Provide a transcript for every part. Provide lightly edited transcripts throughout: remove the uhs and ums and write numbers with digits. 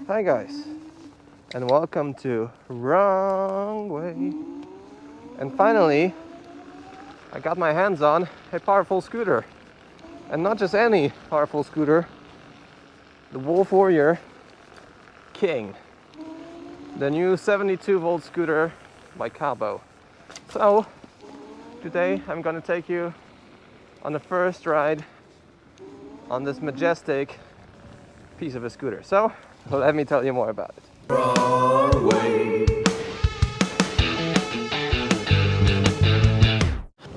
Hi guys, and welcome to Wrong Way. And finally, I got my hands on a powerful scooter. And not just any powerful scooter, the Wolf King. The new 72-volt scooter by KAABO. So, today I'm gonna take you on the first ride on this majestic piece of a scooter. So, let me tell you more about it. Wrong way.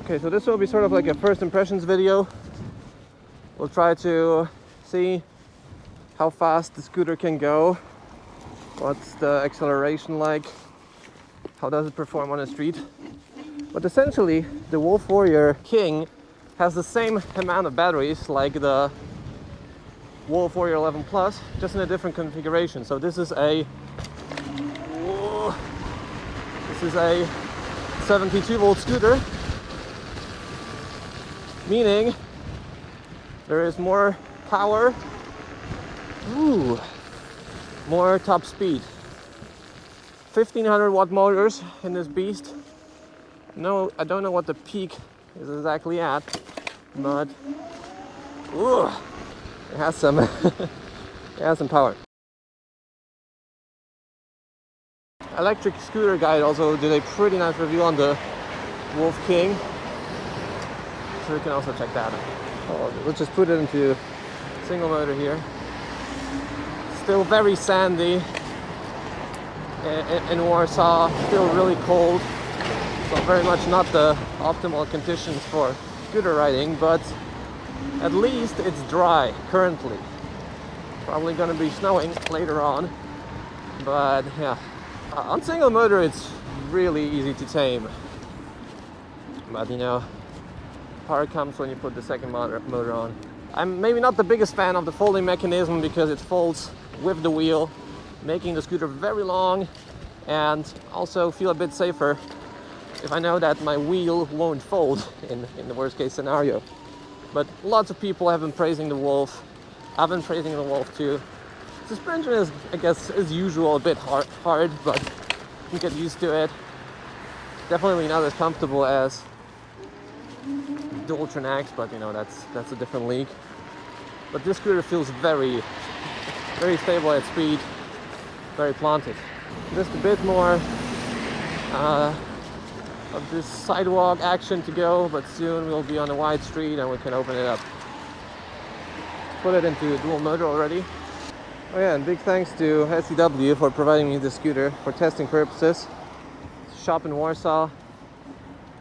Okay, so this will be sort of like a first impressions video. We'll try to see how fast the scooter can go, what's the acceleration like, how does it perform on the street. But essentially, the Wolf King has the same amount of batteries like the Wolf 11 Plus, just in a different configuration. So this is a 72-volt scooter, meaning there is more power, more top speed. 1500 watt motors in this beast. No, I don't know what the peak is exactly at, but it has some it has some power. Electric Scooter Guide also did a pretty nice review on the Wolf King, so you can also check that out. Oh, let's just put it into single motor here. Still very sandy in Warsaw, still really cold, so very much not the optimal conditions for scooter riding, but at least it's dry currently. Probably gonna be snowing later on, but yeah. On single motor it's really easy to tame. But you know, power comes when you put the second motor on. I'm maybe not the biggest fan of the folding mechanism because it folds with the wheel, making the scooter very long, and also feel a bit safer if I know that my wheel won't fold in the worst case scenario. But lots of people have been praising the Wolf. I've been praising the Wolf too. Suspension is, I guess, as usual, a bit hard, but you get used to it. Definitely not as comfortable as the Ultra X, but you know, that's a different league. But this scooter feels very, very stable at speed, very planted. Just a bit more of this sidewalk action to go, but soon we'll be on a wide street and we can open it up. Put it into dual motor already. Oh yeah, and big thanks to SCW for providing me this scooter for testing purposes. It's a shop in Warsaw,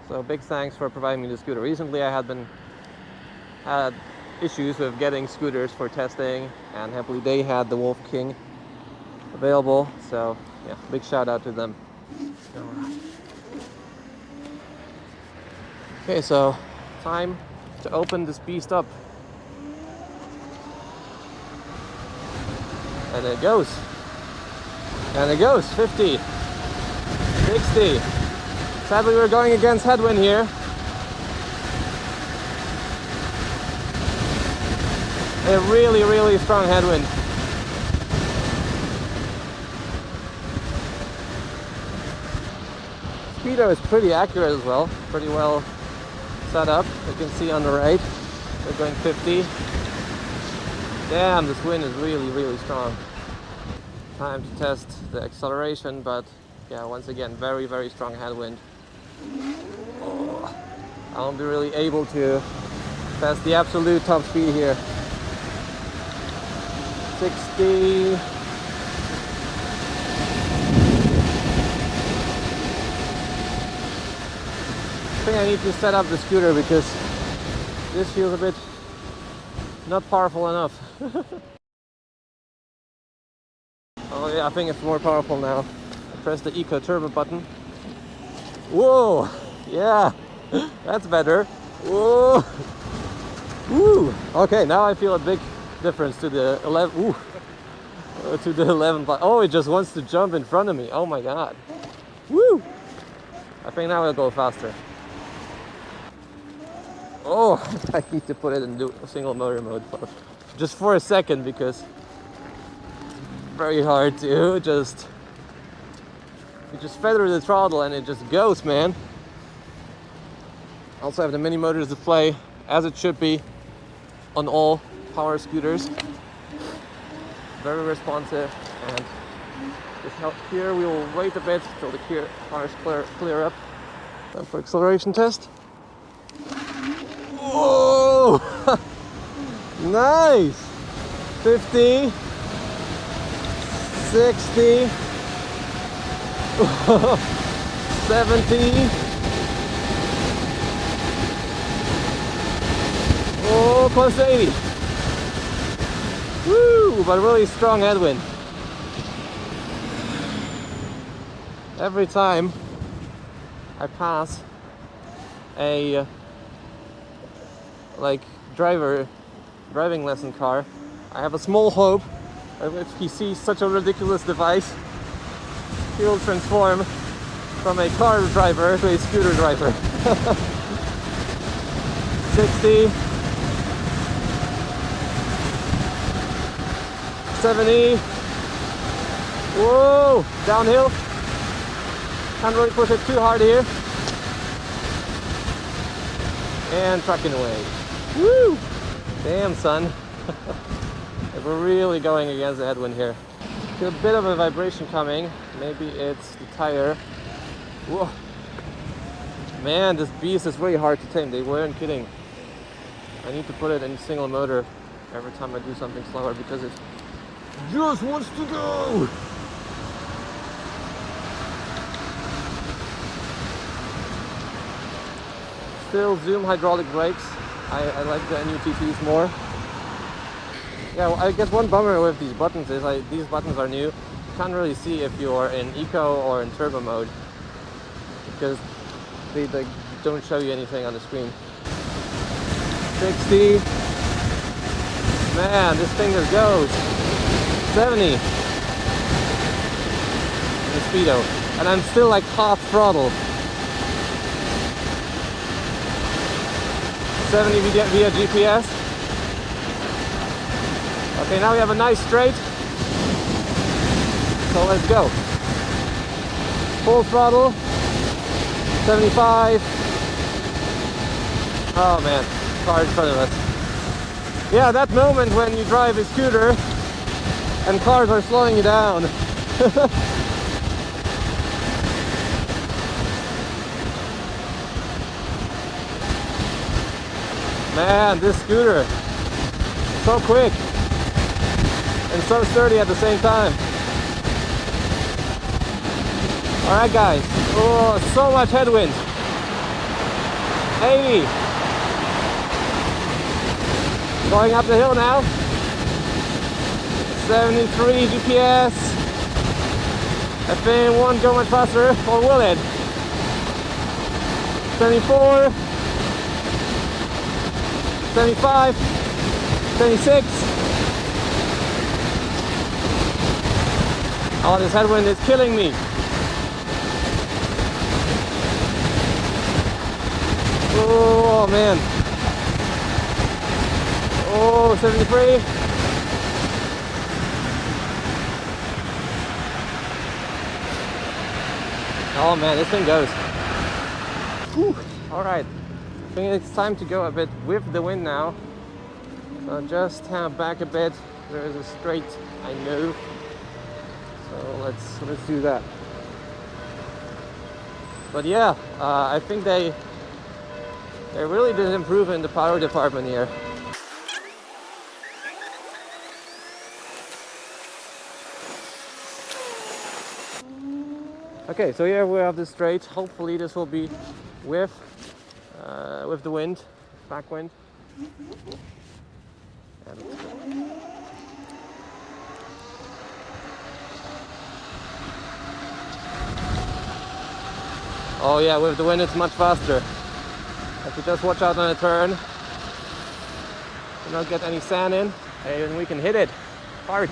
so big thanks for providing me the scooter. Recently I had issues with getting scooters for testing, and happily they had the Wolf King available, so yeah, big shout out to them. Okay, so time to open this beast up. And it goes. And it goes. 50. 60. Sadly, we're going against headwind here. A really, really strong headwind. Speedo is pretty accurate as well. Pretty well set up. You can see on the right, we're going 50. Damn, this wind is really, really strong. Time to test the acceleration, but yeah, once again, very, very strong headwind. I won't be really able to test the absolute top speed here. 60. I think I need to set up the scooter because this feels a bit not powerful enough. Oh yeah, I think it's more powerful now. I press the Eco Turbo button. Whoa! Yeah! That's better. Whoa! Woo! Okay, now I feel a big difference to the 11. Ooh! To the 11. Oh, it just wants to jump in front of me. Oh my god. Woo! I think now it'll go faster. Oh, I need to put it in single motor mode just for a second because very hard to just... You just feather the throttle and it just goes, man. Also have the mini motor display, as it should be on all power scooters. Very responsive, and just here we will wait a bit till the cars clear up. Time for acceleration test. Whoa! Nice! 50, 60, 70. Oh, close to 80. Woo! But really strong headwind. Every time I pass a driving lesson car, I have a small hope that if he sees such a ridiculous device, he will transform from a car driver to a scooter driver. 60, 70. Whoa! Downhill. Can't really push it too hard here. And trucking away. Woo! Damn, son. We're really going against the headwind here. Feel a bit of a vibration coming. Maybe it's the tire. Whoa! Man, this beast is really hard to tame. They weren't kidding. I need to put it in single motor every time I do something slower because it just wants to go! Still Zoom hydraulic brakes. I like the NUTTs more. Yeah, well, I guess one bummer with these buttons is these buttons are new. You can't really see if you're in eco or in turbo mode because they don't show you anything on the screen. 60. Man, this thing just goes. 70. The speedo. And I'm still like half throttle. 70 via GPS. Okay, now we have a nice straight. So let's go. Full throttle. 75. Oh man, car in front of us. Yeah, that moment when you drive a scooter and cars are slowing you down. Man, this scooter, so quick and so sturdy at the same time. Alright guys, oh, so much headwind. 80. Going up the hill now. 73 GPS. That thing won't go much faster, or will it? 74. 75, 76. Oh, this headwind is killing me. Oh man. Oh, 73. Oh man, this thing goes. Whew. All right. I think it's time to go a bit with the wind now. So just hang back a bit. There is a straight, I know. So let's do that. But yeah, I think they really did improve in the power department here. Okay, so here we have the straight. Hopefully this will be with the wind, back wind. And oh yeah, with the wind it's much faster. Have to just watch out on a turn. Do not get any sand in, and we can hit it hard.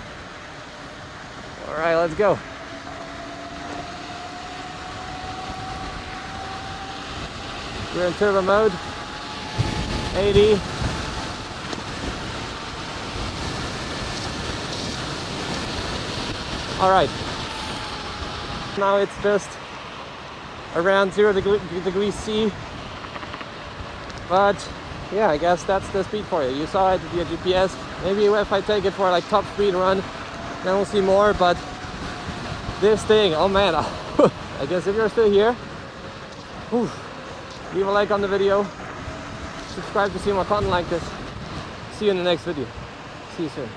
All right, let's go. We're in turbo mode. 80. All right. Now it's just around 0 degrees C. But yeah, I guess that's the speed for you. You saw it via GPS. Maybe if I take it for like top speed run, then we'll see more. But this thing, oh man, I guess if you're still here, whew, leave a like on the video, subscribe to see more content like this. See you in the next video. See you soon.